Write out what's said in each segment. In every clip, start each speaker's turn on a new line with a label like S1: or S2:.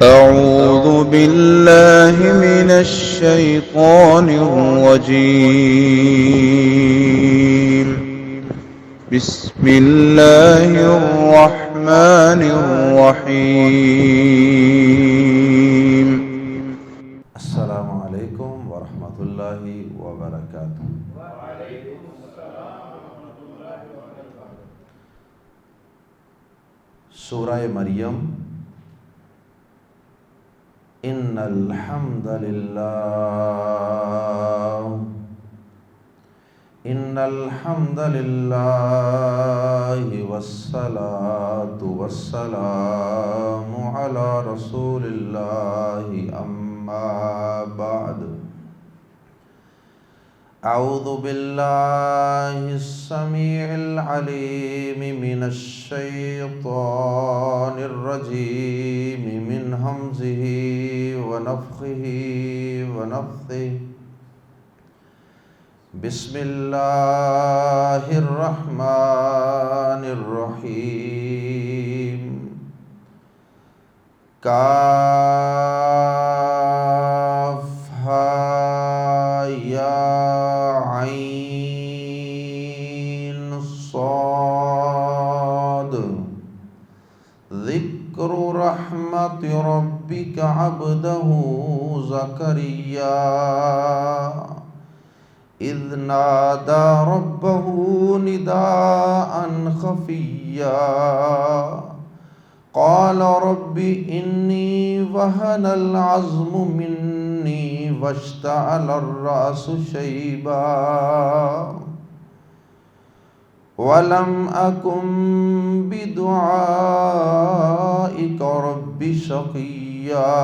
S1: أعوذ بالله من الشيطان الرجيم. بسم الله الرحمن الرحيم.
S2: السلام علیکم ورحمۃ اللہ وبرکاتہ۔ سورہ مریم۔ ان الحمد للہ والصلاة والسلام علی رسول اللہ اما بعد۔ اعوذ باللہ السمیع العلیم من الشیطان الرجیم من ہمزہ ونفخہ ونفثہ۔ بسم اللہ الرحمن الرحیم۔ کاف ہا یا عین صاد۔ ذکر رحمت ربک عبدہ زکریا اذ نادى ربه نداء خفيا قال رب إني وهن العظم مني واشتعل الرأس شيبا ولم أكن بدعائك رب شقيا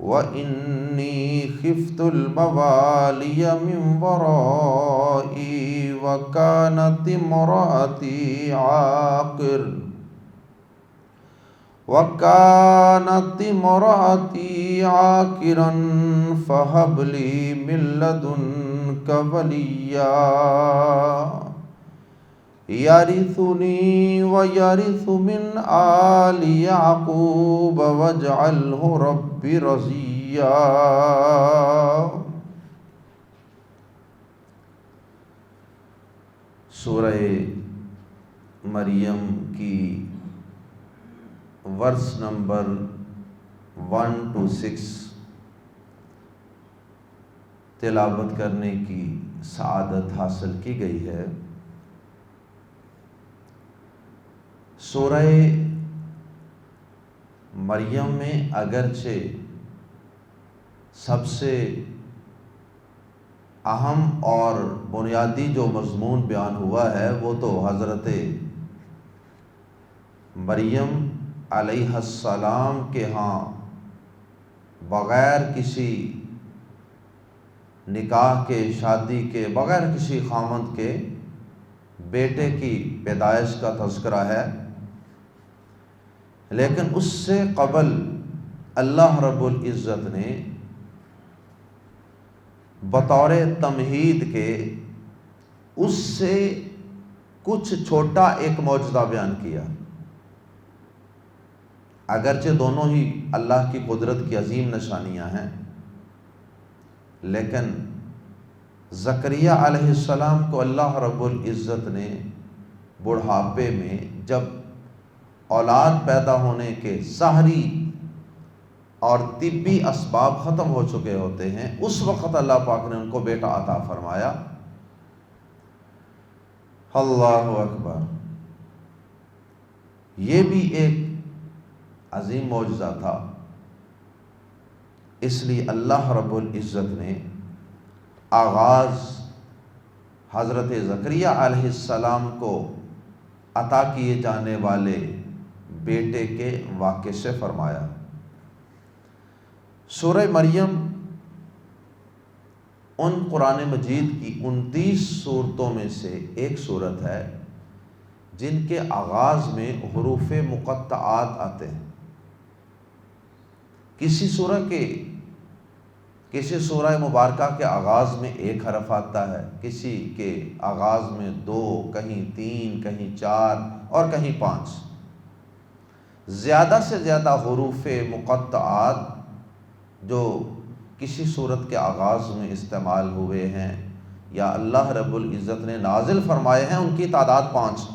S2: وَإِنِّي خِفْتُ الْمَوَالِيَ مِنْ وَرَائِي وَكَانَتِ امْرَأَتِي عَاقِرًا فَهَبْ لِي مِنْ لَدُنْكَ وَلِيًّا يَرِثُنِي وَيَرِثُ مِنْ آلِ يَعْقُوبَ وَاجْعَلْهُ رَبِّ رَضِيًّا۔ سورہ مریم کی ورس نمبر 1 to 6 تلاوت کرنے کی سعادت حاصل کی گئی ہے۔ سورہ مریم میں اگرچہ سب سے اہم اور بنیادی جو مضمون بیان ہوا ہے وہ تو حضرت مریم علیہ السلام کے ہاں بغیر کسی نکاح کے، شادی کے، بغیر کسی خامند کے بیٹے کی پیدائش کا تذکرہ ہے، لیکن اس سے قبل اللہ رب العزت نے بطور تمہید کے اس سے کچھ چھوٹا ایک معجزہ بیان کیا۔ اگرچہ دونوں ہی اللہ کی قدرت کی عظیم نشانیاں ہیں، لیکن زکریا علیہ السلام کو اللہ رب العزت نے بڑھاپے میں، جب اولاد پیدا ہونے کے ظاہری اور طبی اسباب ختم ہو چکے ہوتے ہیں، اس وقت اللہ پاک نے ان کو بیٹا عطا فرمایا۔ اللہ اکبر! یہ بھی ایک عظیم معجزہ تھا، اس لیے اللہ رب العزت نے آغاز حضرت زکریا علیہ السلام کو عطا کیے جانے والے بیٹے کے واقعے سے فرمایا۔ سورہ مریم ان قرآن مجید کی 29 سورتوں میں سے ایک سورت ہے جن کے آغاز میں حروف مقطعات آتے ہیں۔ کسی سورہ مبارکہ کے آغاز میں ایک حرف آتا ہے، کسی کے آغاز میں 2، کہیں 3، کہیں 4 اور کہیں 5۔ زیادہ سے زیادہ حروف مقطعات جو کسی صورت کے آغاز میں استعمال ہوئے ہیں یا اللہ رب العزت نے نازل فرمائے ہیں، ان کی تعداد 5،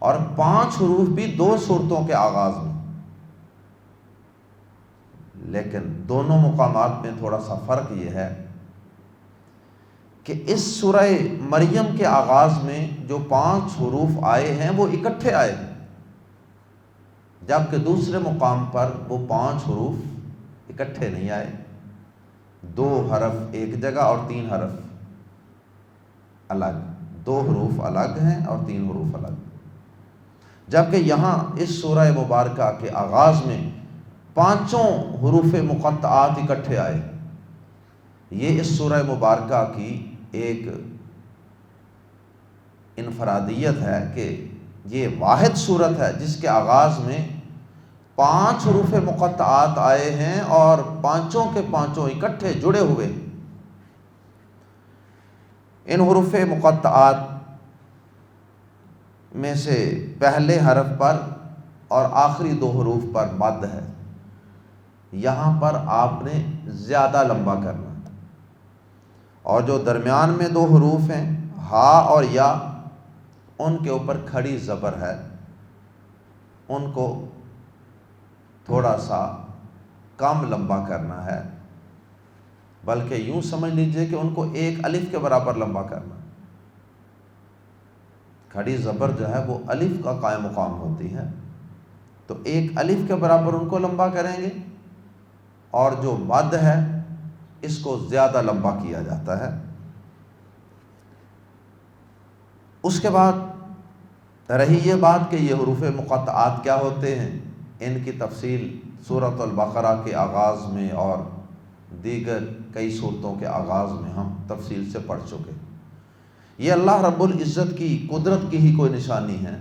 S2: اور 5 حروف بھی 2 صورتوں کے آغاز میں۔ لیکن دونوں مقامات میں تھوڑا سا فرق یہ ہے کہ اس سورہ مریم کے آغاز میں جو 5 حروف آئے ہیں وہ اکٹھے آئے ہیں، جبکہ دوسرے مقام پر وہ 5 حروف اکٹھے نہیں آئے، 2 حرف ایک جگہ اور 3 حرف الگ، 2 حروف الگ ہیں اور 3 حروف الگ، جبکہ یہاں اس سورہ مبارکہ کے آغاز میں 5 حروف مقطعات اکٹھے آئے۔ یہ اس سورہ مبارکہ کی ایک انفرادیت ہے کہ یہ واحد صورت ہے جس کے آغاز میں 5 حروف مقطعات آئے ہیں اور 5 کے 5 اکٹھے جڑے ہوئے۔ ان حروف مقطعات میں سے پہلے حرف پر اور آخری 2 حروف پر مد ہے، یہاں پر آپ نے زیادہ لمبا کرنا، اور جو درمیان میں 2 حروف ہیں ہا اور یا، ان کے اوپر کھڑی زبر ہے، ان کو تھوڑا سا کم لمبا کرنا ہے، بلکہ یوں سمجھ لیجئے کہ ان کو 1 الف کے برابر لمبا کرنا۔ کھڑی زبر جو ہے وہ الف کا قائم مقام ہوتی ہے، تو 1 الف کے برابر ان کو لمبا کریں گے، اور جو مد ہے اس کو زیادہ لمبا کیا جاتا ہے۔ اس کے بعد رہی یہ بات کہ یہ حروف مقطعات کیا ہوتے ہیں، ان کی تفصیل سورۃ البقرہ کے آغاز میں اور دیگر کئی صورتوں کے آغاز میں ہم تفصیل سے پڑھ چکے۔ یہ اللہ رب العزت کی قدرت کی ہی کوئی نشانی ہے،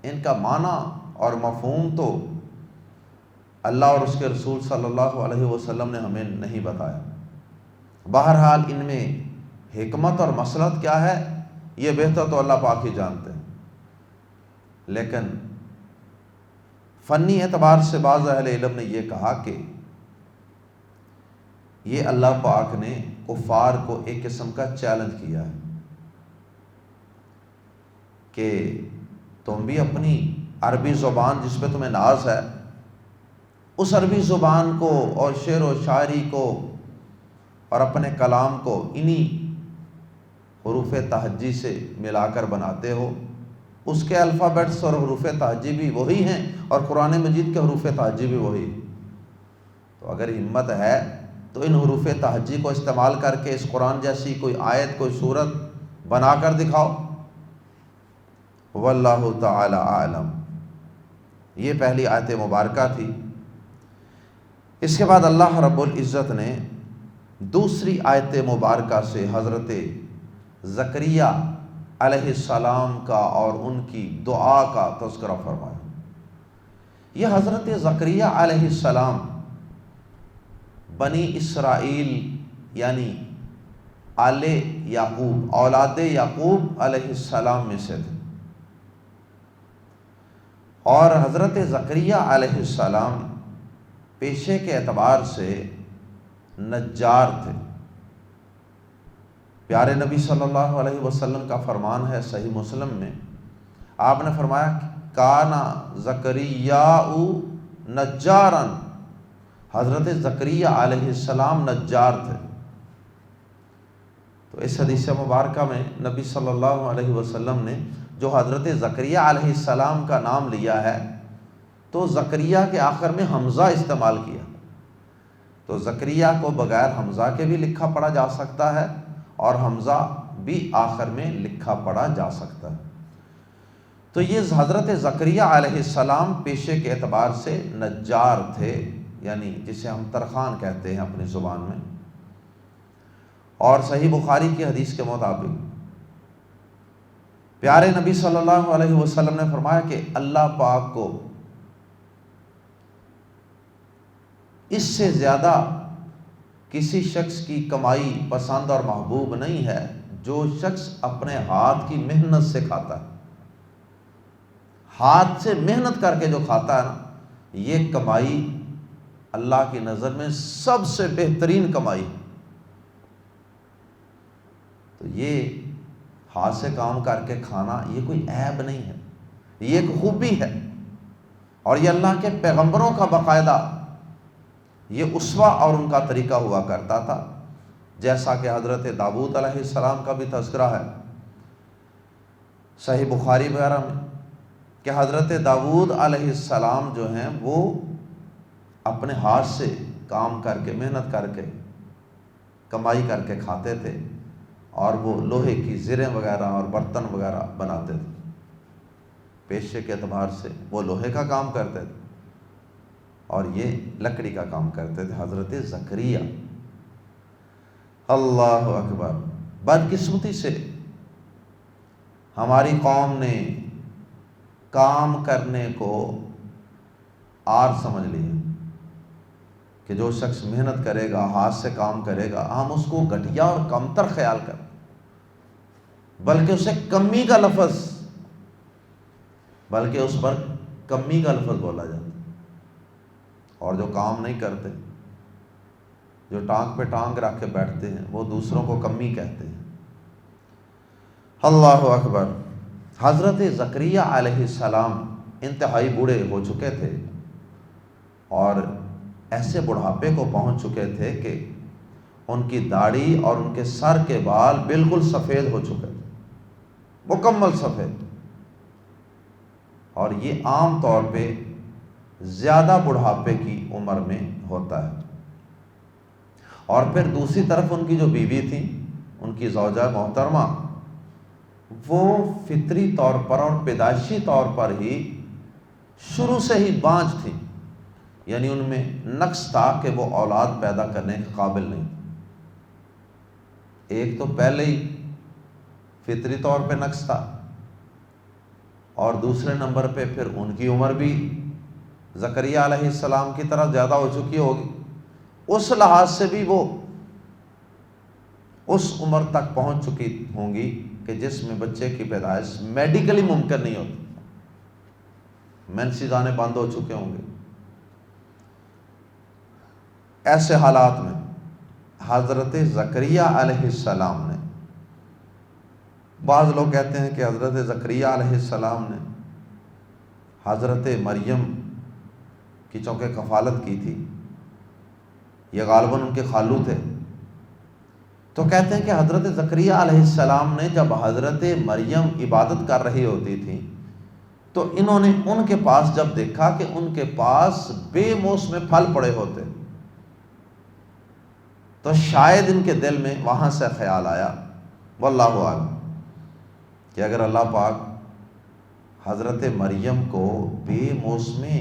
S2: ان کا معنی اور مفہوم تو اللہ اور اس کے رسول صلی اللہ علیہ وسلم نے ہمیں نہیں بتایا۔ بہرحال ان میں حکمت اور مصلحت کیا ہے یہ بہتر تو اللہ پاک ہی جانتے ہیں، لیکن فنی اعتبار سے بعض اہل علم نے یہ کہا کہ یہ اللہ پاک نے کفار کو ایک قسم کا چیلنج کیا ہے کہ تم بھی اپنی عربی زبان جس پہ تمہیں ناز ہے، اس عربی زبان کو اور شعر و شاعری کو اور اپنے کلام کو انہی حروف تہجی سے ملا کر بناتے ہو۔ اس کے الفابیٹس اور حروف تہجی بھی وہی ہیں اور قرآن مجید کے حروف تہجی بھی وہی۔ تو اگر ہمت ہے تو ان حروف تہجی کو استعمال کر کے اس قرآن جیسی کوئی آیت، کوئی سورت بنا کر دکھاؤ۔ واللہ تعالی اعلم۔ یہ پہلی آیت مبارکہ تھی۔ اس کے بعد اللہ رب العزت نے دوسری آیت مبارکہ سے حضرت زکریا علیہ السلام کا اور ان کی دعا کا تذکرہ فرمایا۔ یہ حضرت زکریا علیہ السلام بنی اسرائیل یعنی آل یعقوب، اولاد یعقوب علیہ السلام میں سے تھے، اور حضرت زکریا علیہ السلام پیشے کے اعتبار سے نجار تھے۔ پیارے نبی صلی اللہ علیہ وسلم کا فرمان ہے صحیح مسلم میں، آپ نے فرمایا کانا زکریاء نجارا، حضرت زکریا علیہ السلام نجار تھے۔ تو اس حدیث مبارکہ میں نبی صلی اللہ علیہ وسلم نے جو حضرت زکریا علیہ السلام کا نام لیا ہے تو زکریا کے آخر میں حمزہ استعمال کیا، تو زکریا کو بغیر حمزہ کے بھی لکھا پڑھا جا سکتا ہے اور حمزہ بھی آخر میں لکھا پڑھا جا سکتا ہے۔ تو یہ حضرت زکریا علیہ السلام پیشے کے اعتبار سے نجار تھے، یعنی جسے ہم ترخان کہتے ہیں اپنی زبان میں۔ اور صحیح بخاری کی حدیث کے مطابق پیارے نبی صلی اللہ علیہ وسلم نے فرمایا کہ اللہ پاک کو اس سے زیادہ کسی شخص کی کمائی پسند اور محبوب نہیں ہے جو شخص اپنے ہاتھ کی محنت سے کھاتا ہے۔ ہاتھ سے محنت کر کے جو کھاتا ہے نا، یہ کمائی اللہ کی نظر میں سب سے بہترین کمائی. تو یہ ہاتھ سے کام کر کے کھانا یہ کوئی عیب نہیں ہے، یہ ایک خوبی ہے. اور یہ اللہ کے پیغمبروں کا باقاعدہ یہ اسوہ اور ان کا طریقہ ہوا کرتا تھا. جیسا کہ حضرت داؤد علیہ السلام کا بھی تذکرہ ہے صحیح بخاری وغیرہ میں کہ حضرت داؤد علیہ السلام جو ہیں وہ اپنے ہاتھ سے کام کر کے محنت کر کے کمائی کر کے کھاتے تھے، اور وہ لوہے کی زریں وغیرہ اور برتن وغیرہ بناتے تھے. پیشے کے اعتبار سے وہ لوہے کا کام کرتے تھے اور یہ لکڑی کا کام کرتے تھے. حضرت زکریا، اللہ اکبر. بدقسمتی سے ہماری قوم نے کام کرنے کو آر سمجھ لیا کہ جو شخص محنت کرے گا، ہاتھ سے کام کرے گا، ہم اس کو گھٹیا اور کمتر خیال کریں، بلکہ اسے کمی کا لفظ اس پر کمی کا لفظ بولا جاتا. اور جو کام نہیں کرتے، جو ٹانگ پہ ٹانگ رکھ کے بیٹھتے ہیں، وہ دوسروں کو کمی کہتے ہیں. اللہ اکبر. حضرت زکریا علیہ السلام انتہائی بوڑھے ہو چکے تھے اور ایسے بڑھاپے کو پہنچ چکے تھے کہ ان کی داڑھی اور ان کے سر کے بال بالکل سفید ہو چکے تھے، مکمل سفید. اور یہ عام طور پہ زیادہ بڑھاپے کی عمر میں ہوتا ہے. اور پھر دوسری طرف ان کی جو بیوی تھی، ان کی زوجہ محترمہ، وہ فطری طور پر اور پیدائشی طور پر ہی شروع سے ہی بانجھ تھی، یعنی ان میں نقص تھا کہ وہ اولاد پیدا کرنے کے قابل نہیں. ایک تو پہلے ہی فطری طور پہ نقص تھا، اور دوسرے نمبر پہ پھر ان کی عمر بھی زکریا علیہ السلام کی طرح زیادہ ہو چکی ہوگی. اس لحاظ سے بھی وہ اس عمر تک پہنچ چکی ہوں گی کہ جس میں بچے کی پیدائش میڈیکلی ممکن نہیں ہوتی، مینسز آنے بند ہو چکے ہوں گے. ایسے حالات میں حضرت زکریا علیہ السلام نے، بعض لوگ کہتے ہیں کہ حضرت زکریا علیہ السلام نے حضرت مریم کی چونکہ کفالت کی تھی، یہ غالباً ان کے خالو تھے، تو کہتے ہیں کہ حضرت زکریا علیہ السلام نے جب حضرت مریم عبادت کر رہی ہوتی تھی تو انہوں نے ان کے پاس جب دیکھا کہ ان کے پاس بے موسم پھل پڑے ہوتے، تو شاید ان کے دل میں وہاں سے خیال آیا، واللہ اعلم، کہ اگر اللہ پاک حضرت مریم کو بے موسمی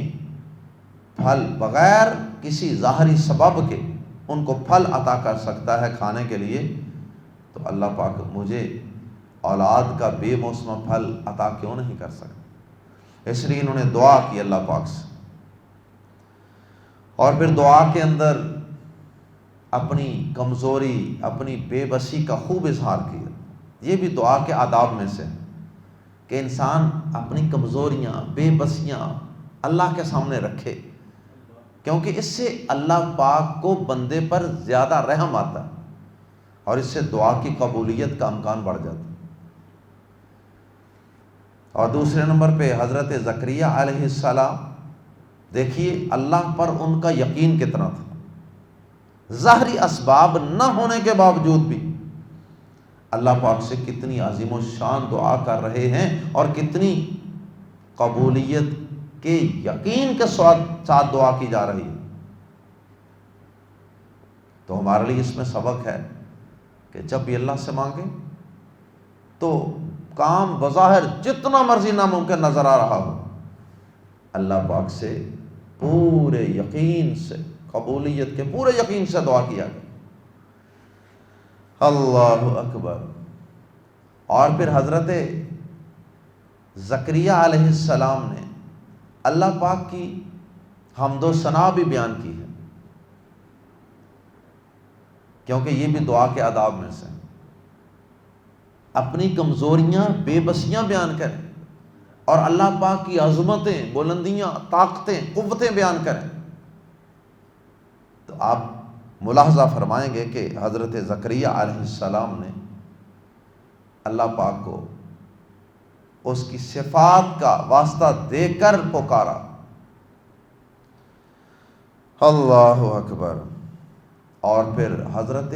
S2: پھل بغیر کسی ظاہری سبب کے ان کو پھل عطا کر سکتا ہے کھانے کے لیے، تو اللہ پاک مجھے اولاد کا بے موسم پھل عطا کیوں نہیں کر سکتا. اس لیے انہوں نے دعا کی اللہ پاک سے، اور پھر دعا کے اندر اپنی کمزوری، اپنی بے بسی کا خوب اظہار کیا. یہ بھی دعا کے آداب میں سے کہ انسان اپنی کمزوریاں، بے بسیاں اللہ کے سامنے رکھے، کیونکہ اس سے اللہ پاک کو بندے پر زیادہ رحم آتا ہے اور اس سے دعا کی قبولیت کا امکان بڑھ جاتا ہے. اور دوسرے نمبر پہ حضرت زکریا علیہ السلام، دیکھیے اللہ پر ان کا یقین کتنا تھا، ظاہری اسباب نہ ہونے کے باوجود بھی اللہ پاک سے کتنی عظیم و شان دعا کر رہے ہیں اور کتنی قبولیت کے یقین کے ساتھ دعا کی جا رہی ہے. تو ہمارے لیے اس میں سبق ہے کہ جب بھی اللہ سے مانگیں تو کام بظاہر جتنا مرضی ناممکن نظر آ رہا ہو، اللہ پاک سے پورے یقین سے، قبولیت کے پورے یقین سے دعا کیا گیا. اللہ اکبر. اور پھر حضرت زکریا علیہ السلام نے اللہ پاک کی حمد و ثنا بھی بیان کی ہے، کیونکہ یہ بھی دعا کے آداب میں سے، اپنی کمزوریاں، بے بسیاں بیان کریں، اور اللہ پاک کی عظمتیں، بلندیاں، طاقتیں، قوتیں بیان کریں، تو آپ ملاحظہ فرمائیں گے کہ حضرت زکریہ علیہ السلام نے اللہ پاک کو اس کی صفات کا واسطہ دے کر پکارا۔ اللہ اکبر۔ اور پھر حضرت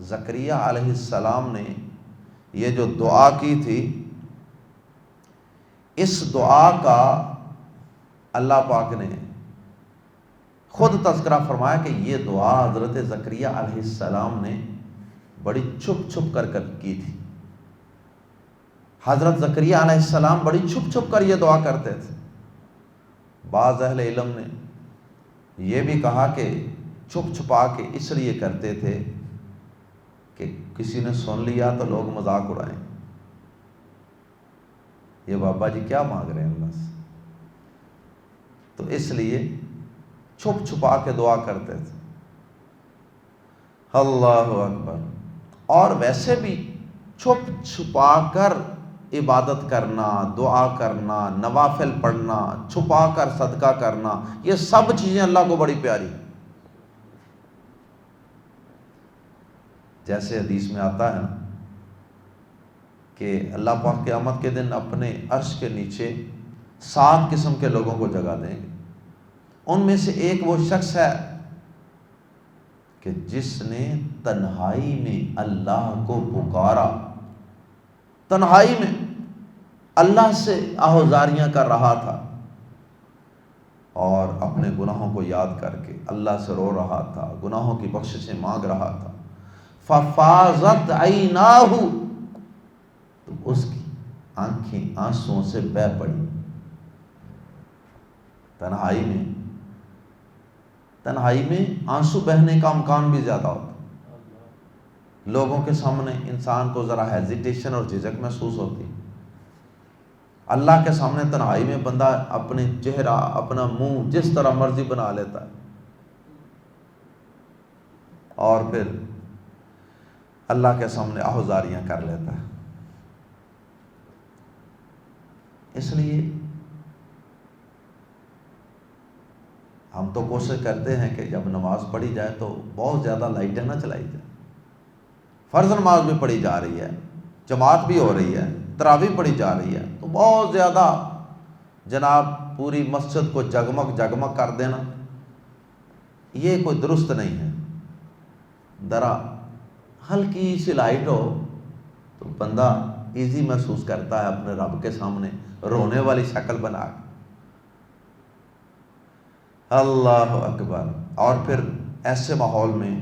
S2: زکریہ علیہ السلام نے یہ جو دعا کی تھی، اس دعا کا اللہ پاک نے خود تذکرہ فرمایا کہ یہ دعا حضرت زکریہ علیہ السلام نے بڑی چھپ چھپ کر کی تھی۔ حضرت زکریہ علیہ السلام بڑی چھپ چھپ کر یہ دعا کرتے تھے۔ بعض اہل علم نے یہ بھی کہا کہ چھپ چھپا کے اس لیے کرتے تھے کہ کسی نے سن لیا تو لوگ مذاق اڑائیں، یہ بابا جی کیا مانگ رہے ہیں اللہ سے، تو اس لیے چھپ چھپا کے دعا کرتے تھے۔ اللہ اکبر۔ اور ویسے بھی چھپ چھپا کر عبادت کرنا، دعا کرنا، نوافل پڑھنا، چھپا کر صدقہ کرنا، یہ سب چیزیں اللہ کو بڑی پیاری۔ جیسے حدیث میں آتا ہے کہ اللہ پاک قیامت کے دن اپنے عرش کے نیچے 7 قسم کے لوگوں کو جگہ دیں گے۔ ان میں سے ایک وہ شخص ہے کہ جس نے تنہائی میں اللہ کو پکارا، تنہائی میں اللہ سے آہوازاریاں کر رہا تھا اور اپنے گناہوں کو یاد کر کے اللہ سے رو رہا تھا، گناہوں کی بخششیں مانگ رہا تھا۔ ففاضت عیناہ، تو اس کی آنکھیں آنسوؤں سے بہہ پڑی۔ تنہائی میں آنسو بہنے کا امکان بھی زیادہ ہوتا، لوگوں کے سامنے انسان کو ذرا ہیزیٹیشن اور جھجک محسوس ہوتی، اللہ کے سامنے تنہائی میں بندہ اپنے چہرہ، اپنا منہ جس طرح مرضی بنا لیتا ہے، اور پھر اللہ کے سامنے آہوازاریاں کر لیتا ہے۔ اس لیے ہم تو کوشش کرتے ہیں کہ جب نماز پڑھی جائے تو بہت زیادہ لائٹیں نہ چلائی جائیں۔ فرض نماز بھی پڑھی جا رہی ہے، جماعت بھی ہو رہی ہے، تراویح پڑھی جا رہی ہے، تو بہت زیادہ جناب پوری مسجد کو جگمگ جگمگ کر دینا یہ کوئی درست نہیں ہے۔ ذرا ہلکی سی لائٹ ہو تو بندہ ایزی محسوس کرتا ہے اپنے رب کے سامنے رونے والی شکل بنا کے۔ اللہ اکبر۔ اور پھر ایسے ماحول میں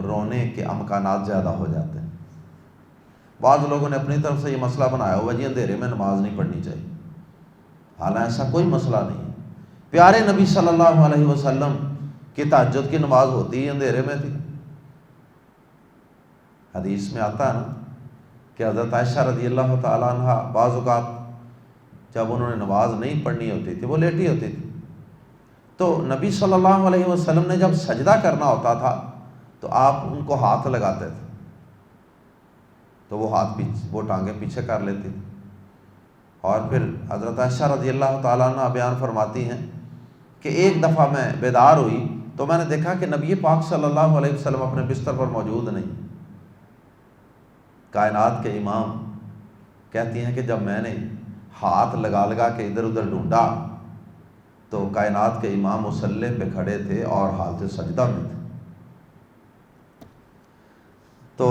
S2: رونے کے امکانات زیادہ ہو جاتے ہیں۔ بعض لوگوں نے اپنی طرف سے یہ مسئلہ بنایا ہوا جی اندھیرے میں نماز نہیں پڑھنی چاہیے، حالانکہ ایسا کوئی مسئلہ نہیں ہے۔ پیارے نبی صلی اللہ علیہ وسلم کی تہجد کی نماز ہوتی ہی اندھیرے میں تھی۔ حدیث میں آتا ہے نا کہ حضرت عائشہ رضی اللہ تعالیٰ عنہ بعض اوقات جب انہوں نے نماز نہیں پڑھنی ہوتی تھی، وہ لیٹی ہوتی تھی، تو نبی صلی اللہ علیہ وسلم نے جب سجدہ کرنا ہوتا تھا تو آپ ان کو ہاتھ لگاتے تھے، تو وہ ٹانگیں پیچھے کر لیتی تھی۔ اور پھر حضرت عائشہ رضی اللہ تعالیٰ عنہ بیان فرماتی ہیں کہ ایک دفعہ میں بیدار ہوئی تو میں نے دیکھا کہ نبی پاک صلی اللہ علیہ وسلم اپنے بستر پر موجود نہیں۔ کائنات کے امام کہتی ہیں کہ جب میں نے ہاتھ لگا لگا کے ادھر ادھر ڈھونڈا تو کائنات کے امام مصلی پہ کھڑے تھے اور حالت سجدہ میں تھے۔ تو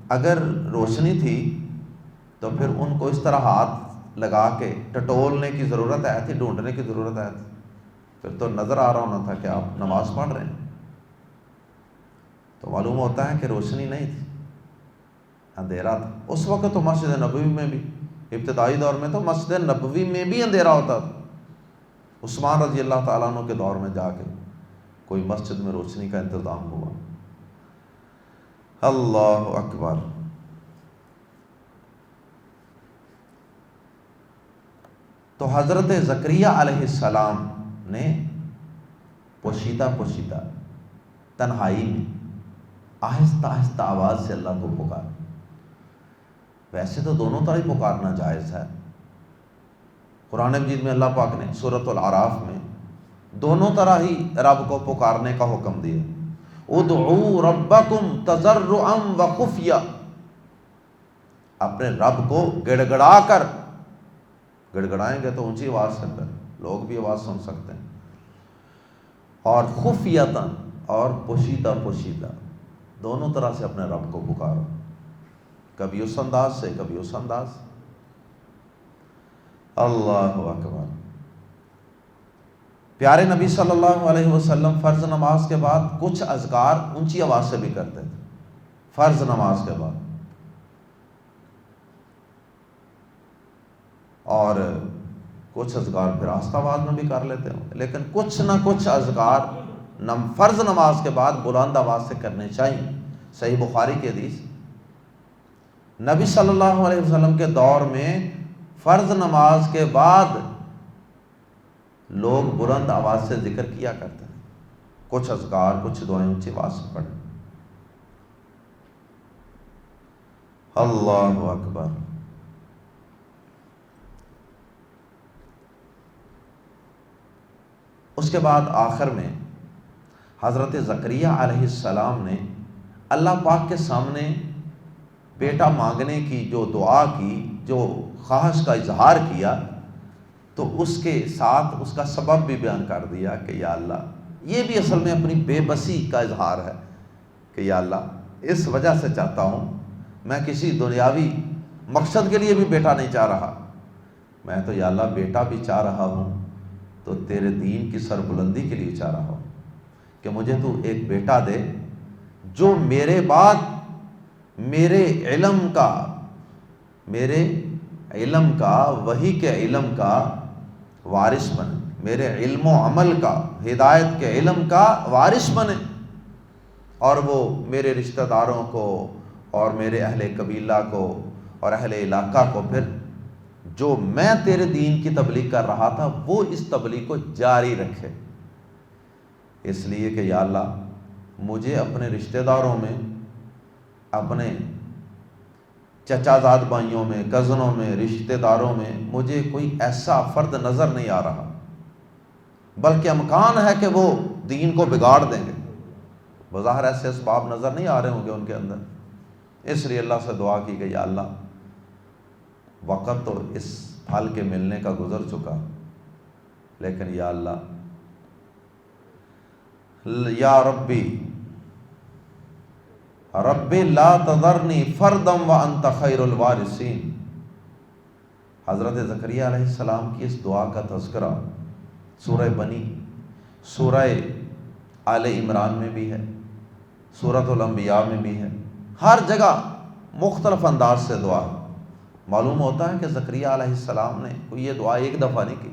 S2: اگر روشنی تھی تو پھر ان کو اس طرح ہاتھ لگا کے ٹٹولنے کی ضرورت آئی تھی، ڈھونڈنے کی ضرورت آئی تھی، پھر تو نظر آ رہا ہونا تھا کہ آپ نماز پڑھ رہے ہیں۔ تو معلوم ہوتا ہے کہ روشنی نہیں تھی، اندھیرا تھا۔ اس وقت تو مسجد نبوی میں بھی، ابتدائی دور میں تو مسجد نبوی میں بھی اندھیرا ہوتا تھا۔ عثمان رضی اللہ تعالیٰ عنہ کے دور میں جا کے کوئی مسجد میں روشنی کا انتظام ہوا۔ اللہ اکبر۔ تو حضرت زکریا علیہ السلام نے پوشیدہ پوشیدہ تنہائی میں آہستہ آہستہ آواز سے اللہ کو پکارا۔ ویسے تو دونوں طرح پکارنا جائز ہے، قرآن مجید میں اللہ پاک نے سورۃ الاعراف میں دونوں طرح ہی رب کو پکارنے کا حکم دیا، ادعوا ربکم تضرعا وخفیہ، اپنے رب کو گڑ گڑا کر، گڑ گڑائیں گے تو اونچی آواز سے کر، لوگ بھی آواز سن سکتے ہیں، اور خفیتاً، اور پوشیدہ پوشیدہ، دونوں طرح سے اپنے رب کو پکارو، کبھی اس انداز سے کبھی اس انداز سے۔ اللہ اکبر۔ پیارے نبی صلی اللہ علیہ وسلم فرض نماز کے بعد کچھ اذکار اونچی آواز سے بھی کرتے تھے، فرض نماز کے بعد، اور کچھ اذکار پھر آہستہ آواز میں بھی کر لیتے ہوں، لیکن کچھ نہ کچھ اذکار فرض نماز کے بعد بلند آواز سے کرنے چاہیے۔ صحیح بخاری کی حدیث، نبی صلی اللہ علیہ وسلم کے دور میں فرض نماز کے بعد لوگ بلند آواز سے ذکر کیا کرتے ہیں، کچھ اذکار، کچھ دعائیں اونچی آواز سے پڑھیں۔ اللہ اکبر۔ اس کے بعد آخر میں حضرت زکریا علیہ السلام نے اللہ پاک کے سامنے بیٹا مانگنے کی جو دعا کی، جو خواہش کا اظہار کیا، تو اس کے ساتھ اس کا سبب بھی بیان کر دیا کہ یا اللہ، یہ بھی اصل میں اپنی بے بسی کا اظہار ہے کہ یا اللہ اس وجہ سے چاہتا ہوں، میں کسی دنیاوی مقصد کے لیے بھی بیٹا نہیں چاہ رہا، میں تو یا اللہ بیٹا بھی چاہ رہا ہوں تو تیرے دین کی سربلندی کے لیے چاہ رہا ہوں کہ مجھے تو ایک بیٹا دے جو میرے بعد میرے علم کا وحی کے علم کا وارث بنے، میرے علم و عمل کا، ہدایت کے علم کا وارث بنے، اور وہ میرے رشتہ داروں کو اور میرے اہل قبیلہ کو اور اہل علاقہ کو پھر جو میں تیرے دین کی تبلیغ کر رہا تھا وہ اس تبلیغ کو جاری رکھے، اس لیے کہ یا اللہ مجھے اپنے رشتہ داروں میں، اپنے چچا زاد بھائیوں میں، کزنوں میں، رشتہ داروں میں مجھے کوئی ایسا فرد نظر نہیں آ رہا، بلکہ امکان ہے کہ وہ دین کو بگاڑ دیں گے، بظاہر ایسے اسباب نظر نہیں آ رہے ہوں گے ان کے اندر، اس لیے اللہ سے دعا کی کہ یا اللہ وقت تو اس پھل کے ملنے کا گزر چکا، لیکن یا اللہ، یا ربی لا تذرنی فردا وانت خیر الوارثین۔ حضرت زکریا علیہ السلام کی اس دعا کا تذکرہ سورہ بنی، سورہ آل عمران میں بھی ہے، سورۃ الانبیاء میں بھی ہے، ہر جگہ مختلف انداز سے دعا ہے۔ معلوم ہوتا ہے کہ زکریا علیہ السلام نے کوئی یہ دعا ایک دفعہ نہیں کی،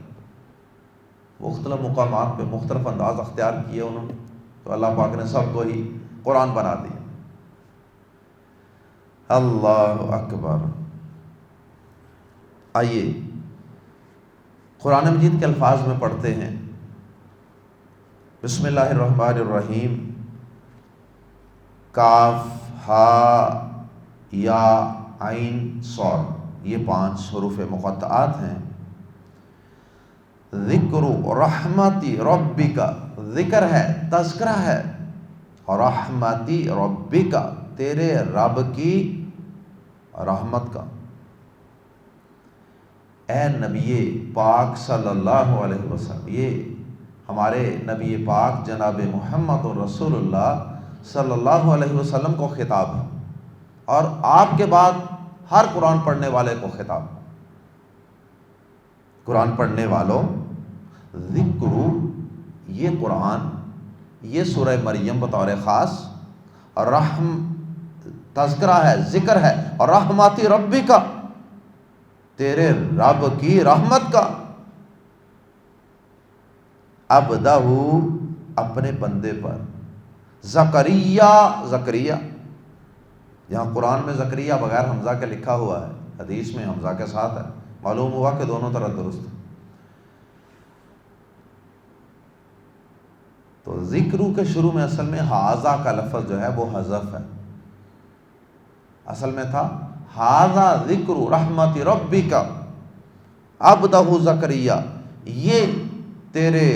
S2: مختلف مقامات پہ مختلف انداز اختیار کیے انہوں نے، تو اللہ پاک نے سب کو ہی قرآن بنا دیا۔ اللہ اکبر۔ آئیے قرآن مجید کے الفاظ میں پڑھتے ہیں، بسم اللہ الرحمن الرحیم، کاف ہا یا عین صاد، یہ 5 حروف مقطعات ہیں۔ ذکر رحمتی ربک، ذکر ہے، تذکرہ ہے، رحمتی ربک، تیرے رب کی رحمت کا۔ اے نبی پاک صلی اللہ علیہ وسلم، یہ ہمارے نبی پاک جناب محمد رسول اللہ صلی اللہ علیہ وسلم کو خطاب ہے، اور آپ کے بعد ہر قرآن پڑھنے والے کو خطاب۔ قرآن پڑھنے والوں، ذکر، یہ قرآن، یہ سورہ مریم بطور خاص، تذکرہ ہے، ذکر ہے، اور رحمتی ربی کا، تیرے رب کی رحمت کا۔ عبدہ، اپنے بندے پر، زکریا، یہاں قرآن میں زکریا بغیر حمزہ کے لکھا ہوا ہے، حدیث میں حمزہ کے ساتھ ہے، معلوم ہوا کہ دونوں طرح درست ہے۔ تو ذکرو کے شروع میں اصل میں ہاذا کا لفظ جو ہے وہ حذف ہے، اصل میں تھا ہاذا ذکر رحمت ربک، عبدہ زکریا، یہ تیرے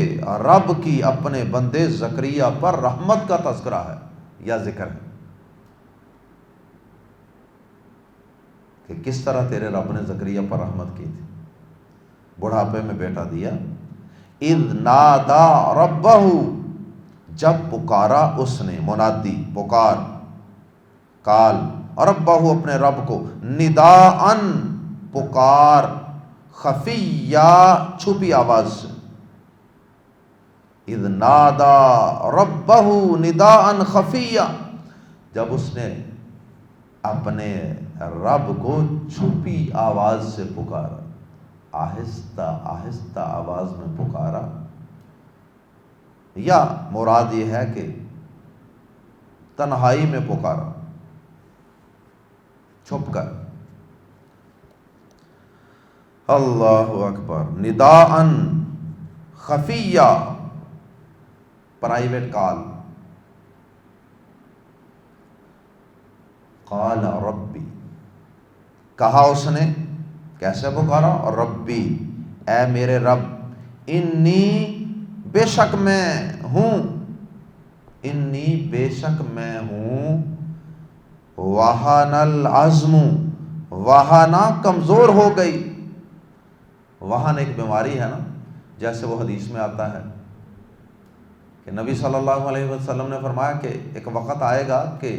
S2: رب کی اپنے بندے زکریا پر رحمت کا تذکرہ ہے یا ذکر ہے، کہ کس طرح تیرے رب نے زکریا پر رحمت کی تھی، بڑھاپے میں بیٹا دیا۔ اذ نادا ربہ، جب پکارا اس نے، منادی پکار، کال، ربہ اپنے رب کو، نداءً پکار، خفیہ چھپی آواز سے، اذ نادا ربہ نداءً خفیہ، جب اس نے اپنے رب کو چھپی آواز سے پکارا، آہستہ آہستہ آواز میں پکارا، یا مراد یہ ہے کہ تنہائی میں پکارا، چھپ کر۔ اللہ اکبر، نداءً خفیہ، پرائیویٹ کال، قال ربی، کہا اس نے، کیسے پکارا، ربی، اے میرے رب، انی، بے شک میں ہوں، انی بے شک میں ہوں، وہن العظم، وہنا کمزور ہو گئی، وہن ایک بیماری ہے نا، جیسے وہ حدیث میں آتا ہے کہ نبی صلی اللہ علیہ وسلم نے فرمایا کہ ایک وقت آئے گا کہ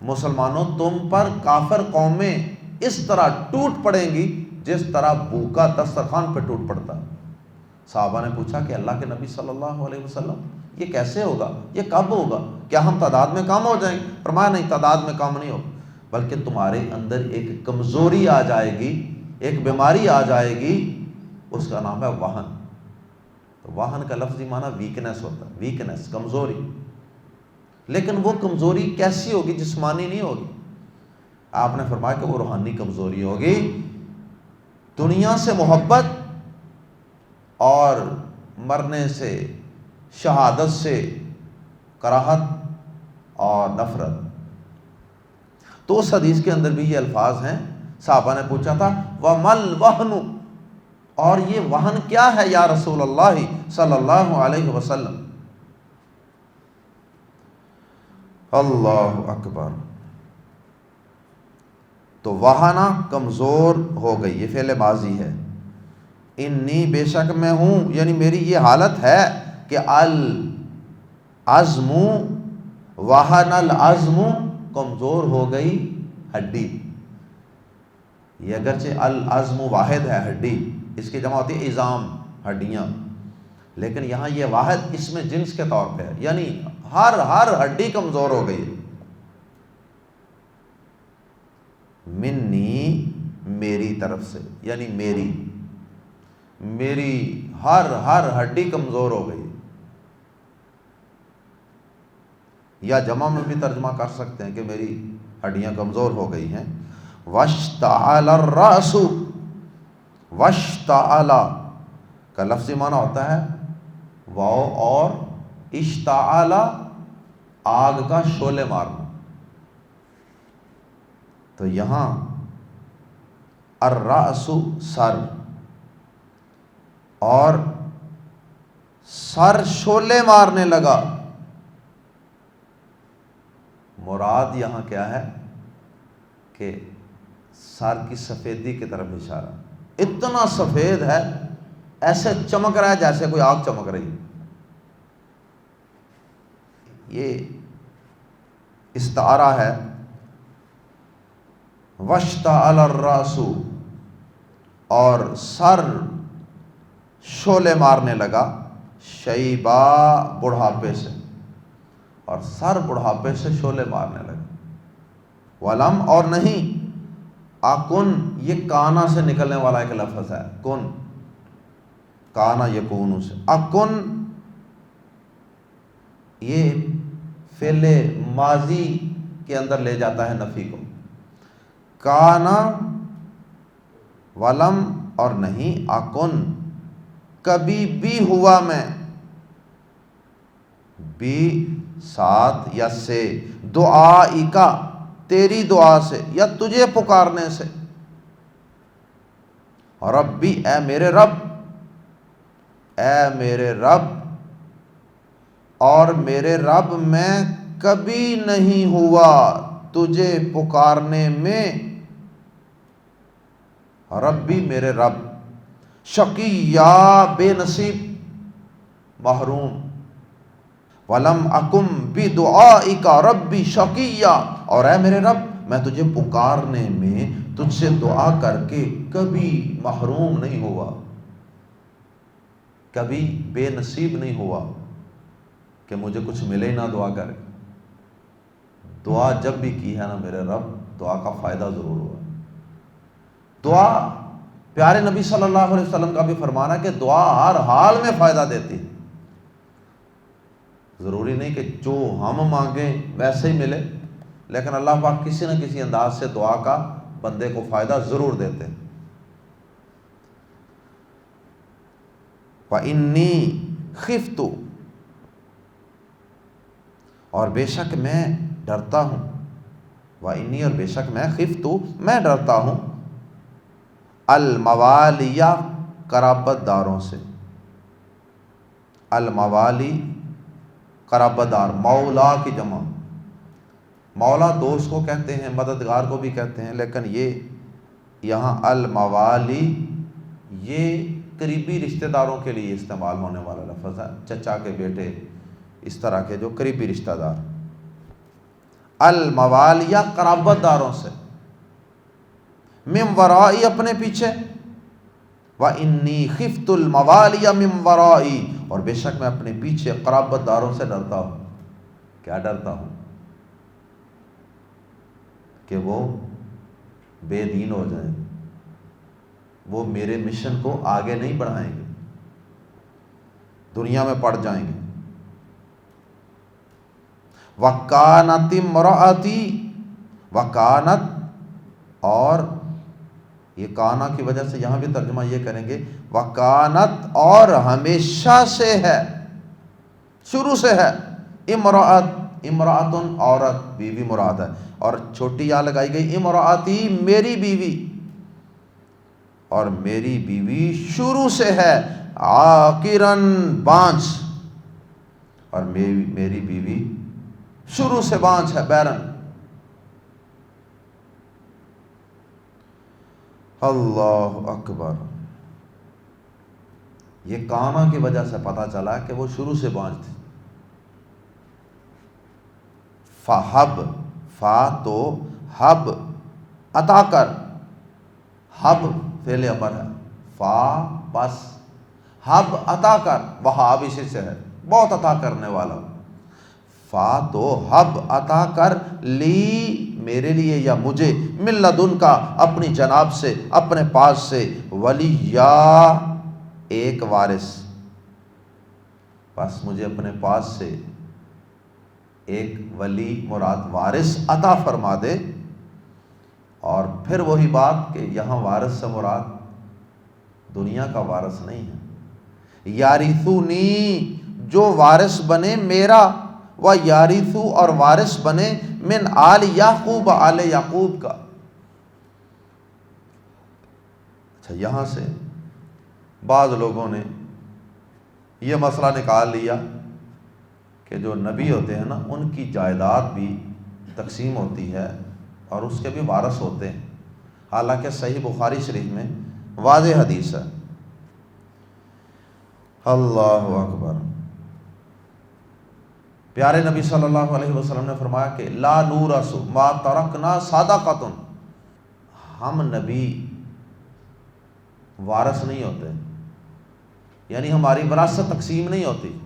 S2: مسلمانوں تم پر کافر قومیں اس طرح ٹوٹ پڑیں گی جس طرح بھوکا دسترخوان پہ ٹوٹ پڑتا ہے۔ صحابہ نے پوچھا کہ اللہ کے نبی صلی اللہ علیہ وسلم یہ کیسے ہوگا، یہ کب ہوگا، کیا ہم تعداد میں کم ہو جائیں گے؟ فرمایا نہیں، تعداد میں کم نہیں ہو، بلکہ تمہارے اندر ایک کمزوری آ جائے گی، ایک بیماری آ جائے گی، اس کا نام ہے وہن۔ تو وہن کا لفظی معنی ویکنس ہوتا ہے، ویکنس، کمزوری، لیکن وہ کمزوری کیسی ہوگی؟ جسمانی نہیں ہوگی، آپ نے فرمایا کہ وہ روحانی کمزوری ہوگی، دنیا سے محبت اور مرنے سے، شہادت سے کراہت اور نفرت۔ تو اس حدیث کے اندر بھی یہ الفاظ ہیں۔ صحابہ نے پوچھا تھا وَمَا الْوَهْنُ، اور یہ وہن کیا ہے یا رسول اللہ صلی اللہ علیہ وسلم؟ اللہ اکبر، تو وہنا کمزور ہو گئی، یہ فعل ماضی ہے، انی بے شک میں ہوں، یعنی میری یہ حالت ہے کہ العظم، وہن العظم، کمزور ہو گئی ہڈی۔ یہ اگرچہ العظم واحد ہے ہڈی، اس کی جمع ہوتی ہے عظام، ہڈیاں، لیکن یہاں یہ واحد اس میں جنس کے طور پہ ہے، یعنی ہر ہڈی کمزور ہو گئی۔ منی، میری طرف سے، یعنی میری ہر ہڈی کمزور ہو گئی، یا جمع میں بھی ترجمہ کر سکتے ہیں کہ میری ہڈیاں کمزور ہو گئی ہیں۔ واشتعل الرأس، واشتعل کا لفظی معنی ہوتا ہے واو اور اشتعال، آگ کا شعلے مارنا، تو یہاں الرأس سر، اور سر شعلے مارنے لگا۔ مراد یہاں کیا ہے کہ سر کی سفیدی کی طرف اشارہ، اتنا سفید ہے، ایسے چمک رہا ہے جیسے کوئی آگ چمک رہی۔ یہ استعارہ ہے، واشتعل الرأس، اور سر شعلے مارنے لگا، شیبا بڑھاپے سے، اور سر بڑھاپے سے شعلے مارنے لگا۔ ولم، اور نہیں، اکن، یہ کانا سے نکلنے والا ایک لفظ ہے، کن، کانا یکون سے، اکن یہ فعل ماضی کے اندر لے جاتا ہے نفی کو، کانا، ولم، اور نہیں، اکن، کبھی بھی ہوا میں، بھی ساتھ یا سے، دعائی کا، تیری دعا سے یا تجھے پکارنے سے، ربی اے میرے رب، اے میرے رب، اور میرے رب میں کبھی نہیں ہوا تجھے پکارنے میں، ربی میرے رب، شقیّا بے نصیب محروم، ولم اکم بدعائک ربی شقیّا، اور اے میرے رب میں تجھے پکارنے میں، تجھ سے دعا کر کے کبھی محروم نہیں ہوا، کبھی بے نصیب نہیں ہوا کہ مجھے کچھ ملے ہی نہ دعا کر کے۔ دعا جب بھی کی ہے نا میرے رب، دعا کا فائدہ ضرور ہوا۔ دعا پیارے نبی صلی اللہ علیہ وسلم کا بھی فرمانا کہ دعا ہر حال میں فائدہ دیتی ہے، ضروری نہیں کہ جو ہم مانگیں ویسے ہی ملے، لیکن اللہ پاک کسی نہ کسی انداز سے دعا کا بندے کو فائدہ ضرور دیتے ہیں۔ وَإِنِّي خِفْتُ، اور بے شک میں ڈرتا ہوں، وَإِنِّي اور بے شک میں، خِفْتُ میں ڈرتا ہوں، الموالیہ قرابت داروں سے، الموالی قرابت دار، مولا کی جمع، مولا دوست کو کہتے ہیں، مددگار کو بھی کہتے ہیں، لیکن یہ یہاں الموالی یہ قریبی رشتہ داروں کے لیے استعمال ہونے والا لفظ ہے، چچا کے بیٹے، اس طرح کے جو قریبی رشتہ دار، الموالیہ قرابت داروں سے، من ورائی اپنے پیچھے، وَإِنِّي خِفْتُ الْمَوَالِيَ مِن وَرَائِي، اور بے شک میں اپنے پیچھے قرابت داروں سے ڈرتا ہوں۔ کیا ڈرتا ہوں؟ کہ وہ بے دین ہو جائیں، وہ میرے مشن کو آگے نہیں بڑھائیں گے، دنیا میں پڑ جائیں گے۔ وَكَانَتِ امْرَأَتِي، وَكَانَت، اور یہ کانا کی وجہ سے یہاں بھی ترجمہ یہ کریں گے، وَكَانَت، اور ہمیشہ سے ہے، شروع سے ہے، امرأتن عورت، بیوی مراد ہے، اور چھوٹی یا لگائی گئی امرأتی میری بیوی، اور میری بیوی شروع سے ہے عاقرن بانجھ، اور میری بیوی شروع سے بانجھ ہے، بیرن۔ اللہ اکبر، یہ کانا کی وجہ سے پتہ چلا کہ وہ شروع سے بانجھ تھی۔ فہب، فا تو ہب، عطا کر، ہب فعل امر ہے، فا بس، ہب عطا کر، وہاب اسی سے ہے، بہت عطا کرنے والا، فا تو ہب عطا کر، لی میرے لیے یا مجھے، من لدن کا اپنی جناب سے، اپنے پاس سے، ولی یا ایک وارث، بس مجھے اپنے پاس سے ایک ولی مراد وارث عطا فرما دے۔ اور پھر وہی بات کہ یہاں وارث سے مراد دنیا کا وارث نہیں ہے، یارثونی، جو وارث بنے میرا، و یارثو، اور وارث بنے من آل یعقوب، آل یعقوب کا۔ اچھا، یہاں سے بعض لوگوں نے یہ مسئلہ نکال لیا کہ جو نبی ہوتے ہیں نا، ان کی جائیداد بھی تقسیم ہوتی ہے اور اس کے بھی وارث ہوتے ہیں، حالانکہ صحیح بخاری شریف میں واضح حدیث ہے۔ اللہ اکبر، پیارے نبی صلی اللہ علیہ وسلم نے فرمایا کہ لا نورث ما ترکنا صدقۃ، ہم نبی وارث نہیں ہوتے، یعنی ہماری وراثت تقسیم نہیں ہوتی،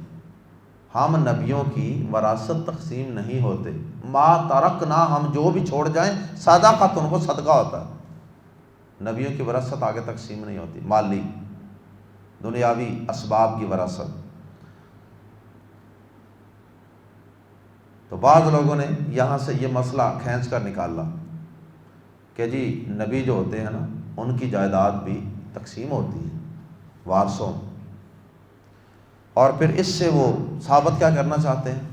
S2: ہم نبیوں کی وراثت تقسیم نہیں ہوتے، ما ترکنا، ہم جو بھی چھوڑ جائیں، صدقۃ، وہ صدقہ ہوتا ہے، نبیوں کی وراثت آگے تقسیم نہیں ہوتی، مالی دنیاوی اسباب کی وراثت۔ تو بعض لوگوں نے یہاں سے یہ مسئلہ کھینچ کر نکالا کہ جی نبی جو ہوتے ہیں نا، ان کی جائیداد بھی تقسیم ہوتی ہے وارثوں، اور پھر اس سے وہ ثابت کیا کرنا چاہتے ہیں،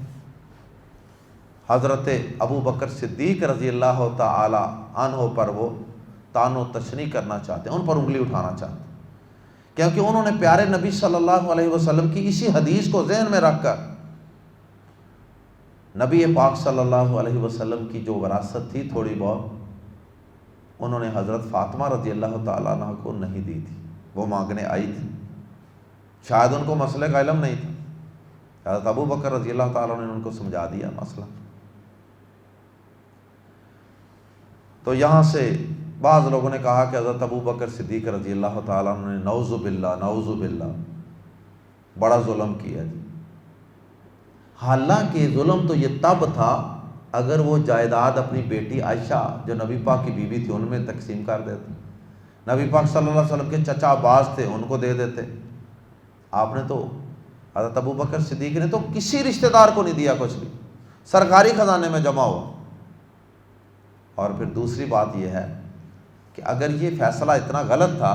S2: حضرت ابو بکر صدیق رضی اللہ تعالی عنہ پر وہ تان و تشنیع کرنا چاہتے ہیں، ان پر انگلی اٹھانا چاہتے ہیں، کیونکہ انہوں نے پیارے نبی صلی اللہ علیہ وسلم کی اسی حدیث کو ذہن میں رکھ کر نبی پاک صلی اللہ علیہ وسلم کی جو وراثت تھی تھوڑی بہت، انہوں نے حضرت فاطمہ رضی اللہ تعالیٰ عنہ کو نہیں دی تھی، وہ مانگنے آئی تھی، شاید ان کو مسئلے کا علم نہیں تھا، حضرت ابو بکر رضی اللہ تعالیٰ نے ان کو سمجھا دیا مسئلہ۔ تو یہاں سے بعض لوگوں نے کہا کہ حضرت ابو بکر صدیق رضی اللہ تعالیٰ عنہ نے نعوذ باللہ بڑا ظلم کیا جی۔ حالانکہ ظلم تو یہ تب تھا اگر وہ جائیداد اپنی بیٹی عائشہ جو نبی پاک کی بیوی تھی ان میں تقسیم کر دیتے، نبی پاک صلی اللہ علیہ وسلم کے چچا عباس تھے ان کو دے دیتے۔ آپ نے تو حضرت ابو بکر صدیق نے تو کسی رشتہ دار کو نہیں دیا کچھ بھی، سرکاری خزانے میں جمع ہوا۔ اور پھر دوسری بات یہ ہے کہ اگر یہ فیصلہ اتنا غلط تھا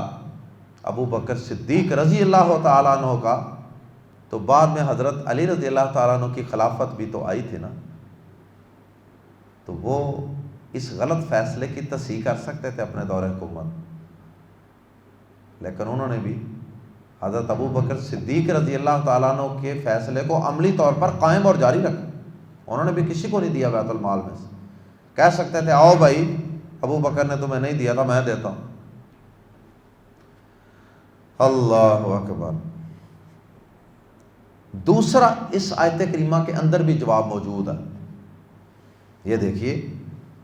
S2: ابو بکر صدیق رضی اللہ تعالیٰ عنہ کا، تو بعد میں حضرت علی رضی اللہ تعالیٰ عنہ کی خلافت بھی تو آئی تھی نا، تو وہ اس غلط فیصلے کی تصحیح کر سکتے تھے اپنے دور حکومت، لیکن انہوں نے بھی حضرت ابو بکر صدیق رضی اللہ تعالیٰ عنہ کے فیصلے کو عملی طور پر قائم اور جاری رکھا۔ انہوں نے بھی کسی کو نہیں دیا بیت المال میں سے، کہہ سکتے تھے آؤ بھائی ابو بکر نے تمہیں نہیں دیا تھا میں دیتا ہوں۔ اللہ اکبر۔ دوسرا اس آیت کریمہ کے اندر بھی جواب موجود ہے، یہ دیکھیے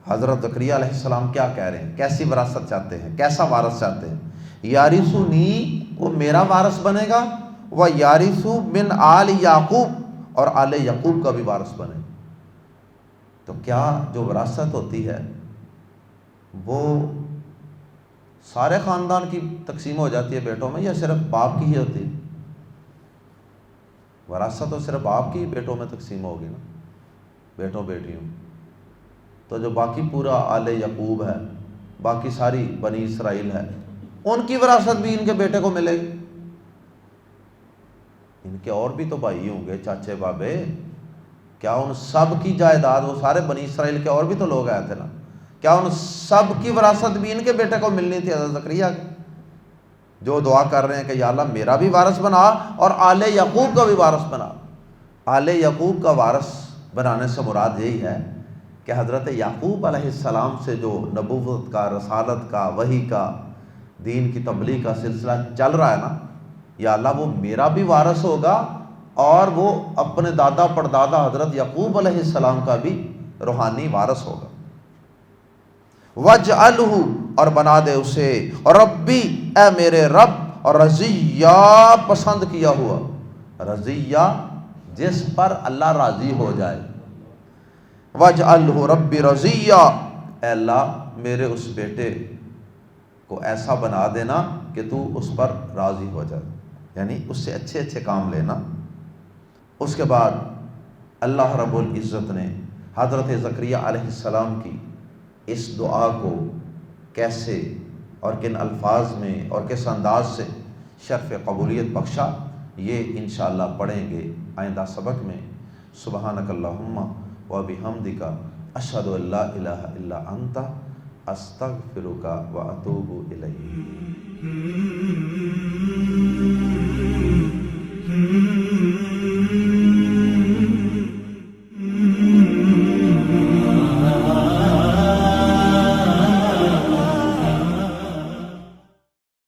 S2: حضرت زکریا علیہ السلام کیا کہہ رہے ہیں، کیسی وراثت چاہتے ہیں، کیسا وارث چاہتے ہیں۔ یارثنی، وہ میرا وارث بنے گا، و یارث من آل یعقوب، اور آل یعقوب کا بھی وارث بنے گا۔ تو کیا جو وراثت ہوتی ہے وہ سارے خاندان کی تقسیم ہو جاتی ہے بیٹوں میں، یا صرف باپ کی ہی ہوتی ہے؟ وراثت تو صرف باپ کی ہی بیٹوں میں تقسیم ہوگی نا، بیٹوں بیٹیوں، تو جو باقی پورا آل یعقوب ہے، باقی ساری بنی اسرائیل ہے، ان کی وراثت بھی ان کے بیٹے کو ملے گی۔ ان کے اور بھی تو بھائی ہوں گے، چاچے بابے، کیا ان سب کی جائیداد، وہ سارے بنی اسرائیل کے اور بھی تو لوگ آئے تھے نا، کیا ان سب کی وراثت بھی ان کے بیٹے کو ملنی تھی حضرت زکریا کی؟ جو دعا کر رہے ہیں کہ یا اللہ میرا بھی وارث بنا اور آل یعقوب کا بھی وارث بنا۔ آل یعقوب کا وارث بنانے سے مراد یہی ہے کہ حضرت یعقوب علیہ السلام سے جو نبوت کا، رسالت کا، وحی کا، دین کی تبلیغ کا سلسلہ چل رہا ہے نا، یا اللہ وہ میرا بھی وارث ہوگا اور وہ اپنے دادا پردادا حضرت یعقوب علیہ السلام کا بھی روحانی وارث ہوگا۔ وَاجْعَلْهُ، اور بنا دے اسے، اور ربی، اے میرے رب، اور رضیہ، پسند کیا ہوا، رضیہ جس پر اللہ راضی ہو جائے۔ وَاجْعَلْهُ ربی رضیہ، اے اللہ میرے اس بیٹے کو ایسا بنا دینا کہ تو اس پر راضی ہو جائے، یعنی اس سے اچھے اچھے کام لینا۔ اس کے بعد اللہ رب العزت نے حضرت زکریا علیہ السلام کی اس دعا کو کیسے اور کن الفاظ میں اور کس انداز سے شرف قبولیت بخشا، یہ انشاءاللہ پڑھیں گے آئندہ سبق میں۔ سبحانک اللہم و بحمدک، اشہد ان لا الہ الا انت، استغفرک و اتوب الیک۔